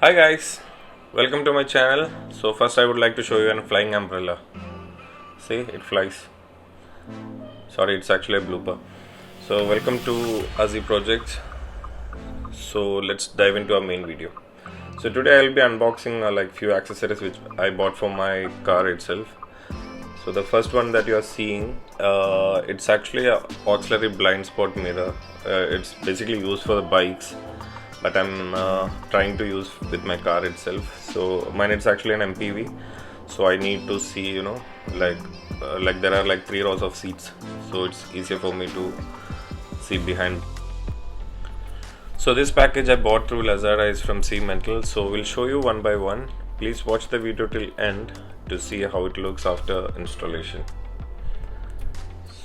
Hi guys, welcome to my channel. So first I would like to show you a flying umbrella. See, it flies. Sorry, it's actually a blooper. So welcome to Azzy Projects. So let's dive into our main video. So today I'll be unboxing few accessories which I bought for my car itself. So the first one that you are seeing, it's actually a auxiliary blind spot mirror. It's basically used for the bikes, but I'm trying to use with my car itself. So mine is actually an MPV, so I need to see, like there are like 3 rows of seats, so it's easier for me to see behind. So this package I bought through Lazada is from C Mental, so we'll show you one by one. Please watch the video till end to see how it looks after installation.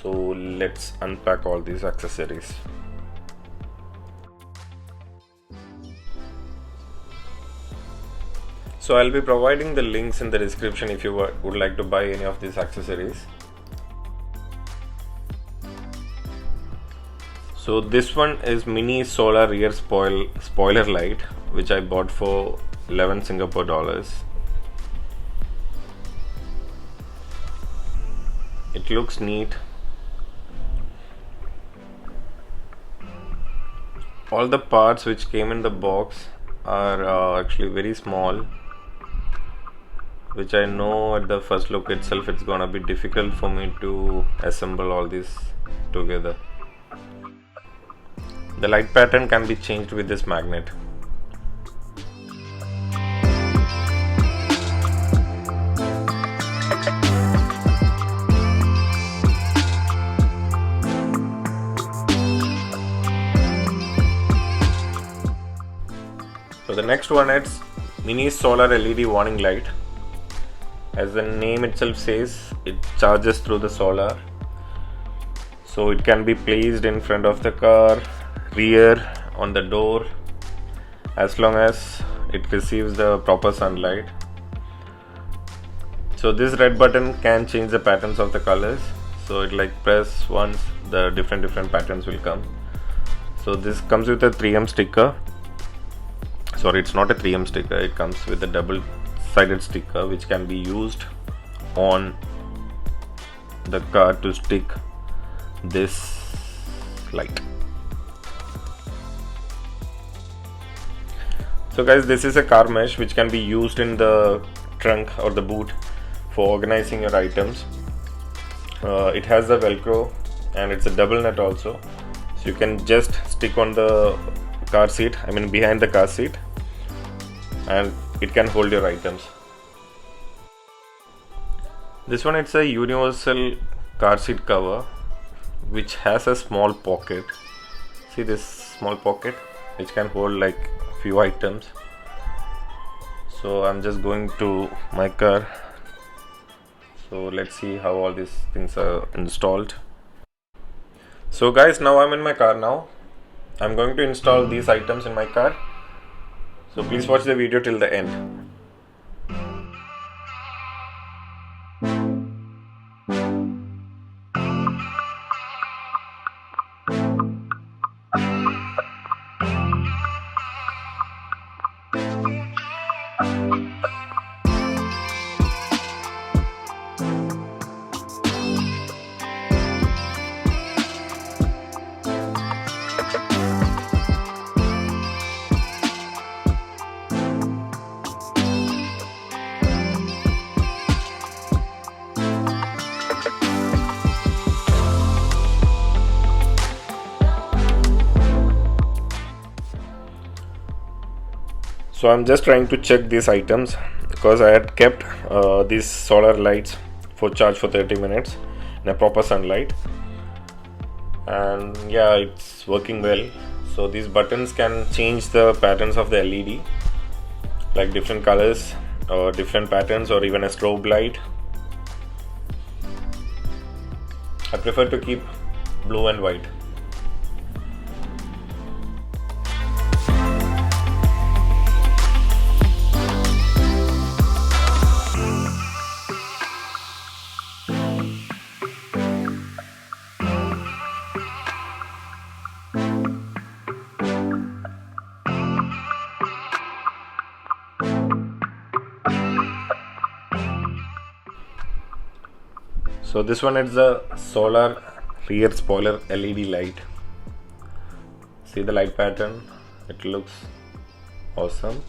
So let's unpack all these accessories. So I'll be providing the links in the description if you would like to buy any of these accessories. So this one is mini solar rear spoiler light, which I bought for 11 Singapore dollars. It looks neat. All the parts which came in the box are actually very small, which I know at the first look itself it's gonna be difficult for me to assemble all this together. The light pattern can be changed with this magnet. So the next one is mini solar LED warning light. As the name itself says, it charges through the solar. So it can be placed in front of the car, rear, on the door, as long as it receives the proper sunlight. So this red button can change the patterns of the colors. So it like press once, the different patterns will come. So this comes with a 3M sticker. Sorry, it's not a 3M sticker, it comes with a double-sided sticker which can be used on the car to stick this light. So guys, this is a car mesh which can be used in the trunk or the boot for organizing your items. It has the velcro and it's a double nut also, so you can just stick on the car seat, behind the car seat, and it can hold your items. This one, it's a universal car seat cover which has a small pocket. See this small pocket which can hold like few items. So I'm just going to my car. So let's see how all these things are installed. So guys, now I'm in my car now. I'm going to install these items in my car. So please watch the video till the end. So I'm just trying to check these items because I had kept these solar lights for charge for 30 minutes in a proper sunlight, and yeah, it's working well. So these buttons can change the patterns of the LED, like different colors or different patterns, or even a strobe light. I prefer to keep blue and white. So this one is the solar rear spoiler LED light. See the light pattern, it looks awesome.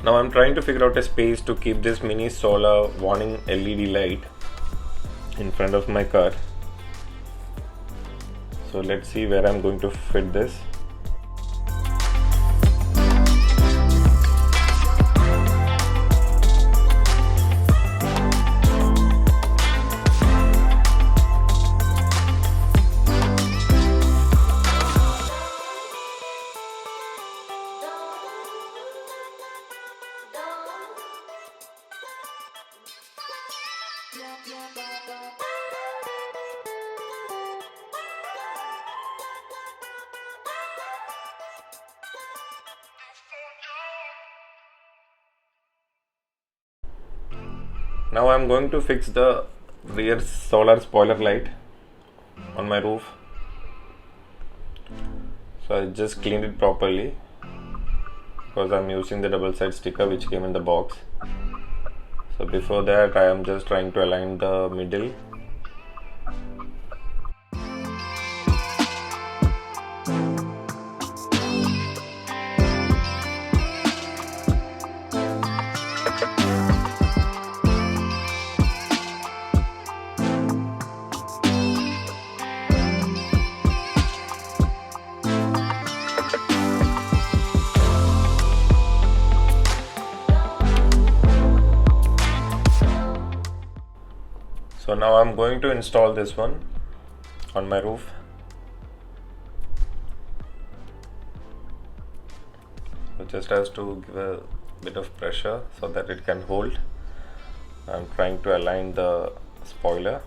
Now I'm trying to figure out a space to keep this mini solar warning LED light in front of my car. So let's see where I'm going to fit this. Now I'm going to fix the rear solar spoiler light on my roof. So I just cleaned it properly because I'm using the double side sticker which came in the box. So before that I am just trying to align the middle. So now I'm going to install this one on my roof. So just has to give a bit of pressure so that it can hold. I'm trying to align the spoiler.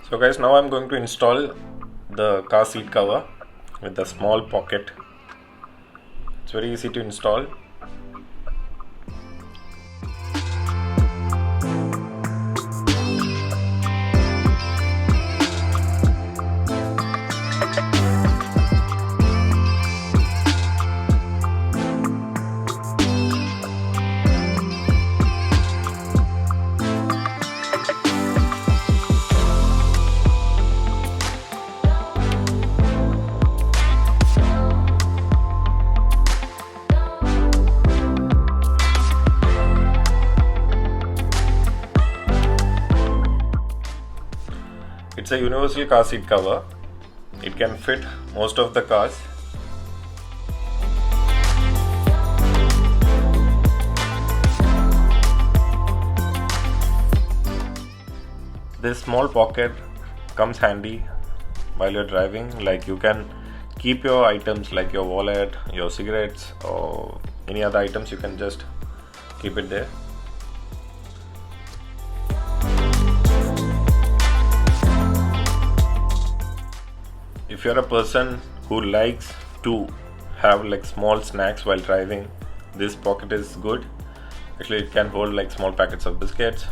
So guys, now I'm going to install the car seat cover with the small pocket. It's very easy to install. It's a universal car seat cover. It can fit most of the cars. This small pocket comes handy while you're driving. Like you can keep your items like your wallet, your cigarettes or any other items, you can just keep it there. If you're a person who likes to have like small snacks while driving, this pocket is good. Actually, it can hold like small packets of biscuits.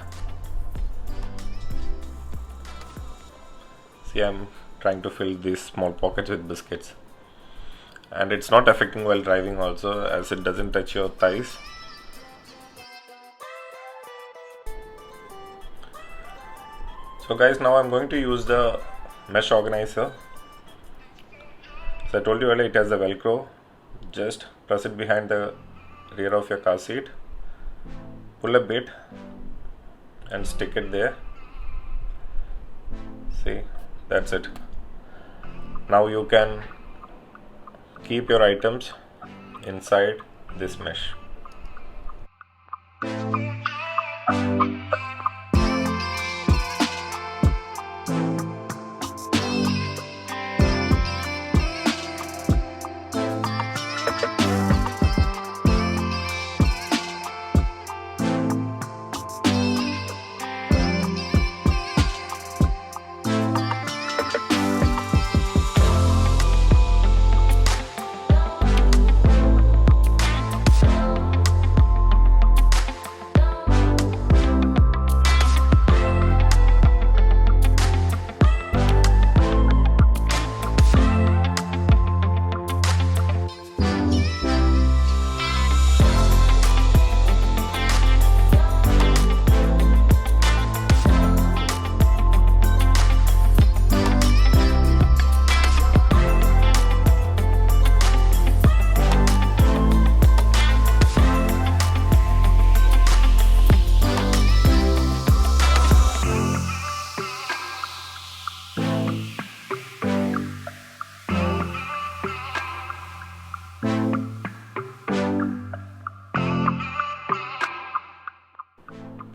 See, I'm trying to fill these small pockets with biscuits. And it's not affecting while driving also, as it doesn't touch your thighs. So guys, now I'm going to use the mesh organizer. So I told you earlier, it has the velcro. Just press it behind the rear of your car seat, pull a bit and stick it there. See, that's it. Now you can keep your items inside this mesh.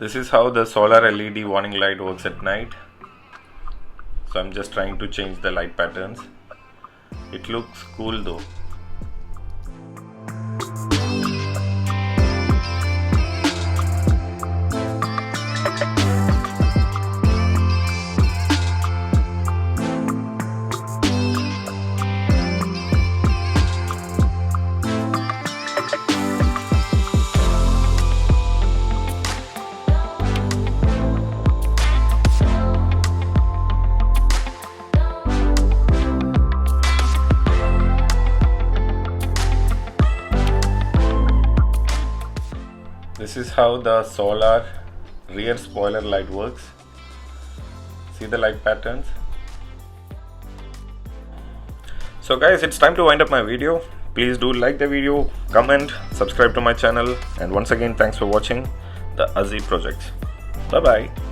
This is how the solar LED warning light works at night. So I'm just trying to change the light patterns. It looks cool though. This is how the solar rear spoiler light works. See the light patterns. So guys, it's time to wind up my video. Please do like the video, comment, subscribe to my channel, and once again thanks for watching the Azzy projects. Bye bye.